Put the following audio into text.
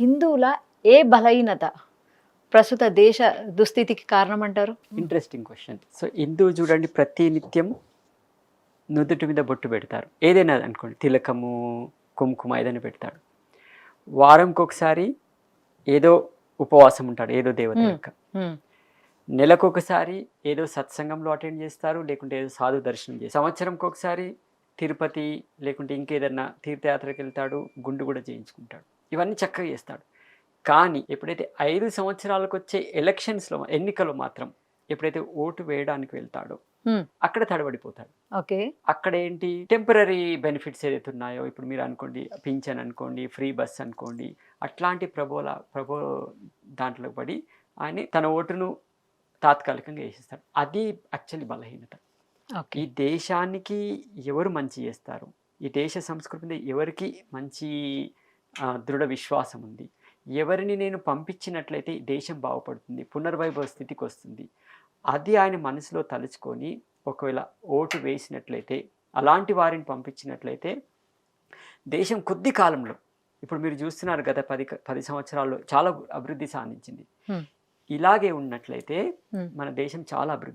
హిందువుల ఏ బలహీనత ప్రస్తుత దేశ దుస్థితికి కారణం అంటారు? Interesting question. సో హిందువు చూడండి ప్రతి నిత్యం నుదుటి మీద బొట్టు పెడతారు. ఏదైనా అనుకోండి, తిలకము, కుంకుమ ఏదైనా పెడతాడు. వారంకి ఒకసారి ఏదో ఉపవాసం ఉంటాడు, ఏదో దేవత యొక్క. నెలకొకసారి ఏదో సత్సంగంలో అటెండ్ చేస్తారు, లేకుంటే ఏదో సాధు దర్శనం చేస్తారు. సంవత్సరంకి ఒకసారి తిరుపతి లేకుంటే ఇంకేదన్నా తీర్థయాత్రకి వెళ్తాడు, గుండు కూడా చేయించుకుంటాడు. ఇవన్నీ చక్కగా చేస్తాడు. కానీ ఎప్పుడైతే 5 సంవత్సరాలకు వచ్చే ఎలక్షన్స్లో, ఎన్నికలు మాత్రం ఎప్పుడైతే ఓటు వేయడానికి వెళ్తాడో అక్కడ తడబడిపోతాడు. ఓకే. అక్కడ ఏంటి, టెంపరరీ బెనిఫిట్స్ ఏదైతే ఉన్నాయో, ఇప్పుడు మీరు అనుకోండి పింఛన్ అనుకోండి, ఫ్రీ బస్ అనుకోండి, అట్లాంటి ప్రభో దాంట్లో పడి ఆయన తన ఓటును తాత్కాలికంగా వేసేస్తాడు. అది యాక్చువల్లీ బలహీనత. ఈ దేశానికి ఎవరు మంచి చేస్తారు, ఈ దేశ సంస్కృతి మీద ఎవరికి మంచి దృఢ విశ్వాసం ఉంది, ఎవరిని నేను పంపించినట్లయితే దేశం బాగుపడుతుంది, పునర్వైభవ స్థితికి వస్తుంది, అది ఆయన మనసులో తలుచుకొని ఒకవేళ ఓటు వేసినట్లయితే, అలాంటి వారిని పంపించినట్లయితే దేశం కొద్ది కాలంలో, ఇప్పుడు మీరు చూస్తున్నారు గత 10 సంవత్సరాల్లో చాలా అభివృద్ధి సాధించింది. ఇలాగే ఉన్నట్లయితే మన దేశం చాలా అభివృద్ధి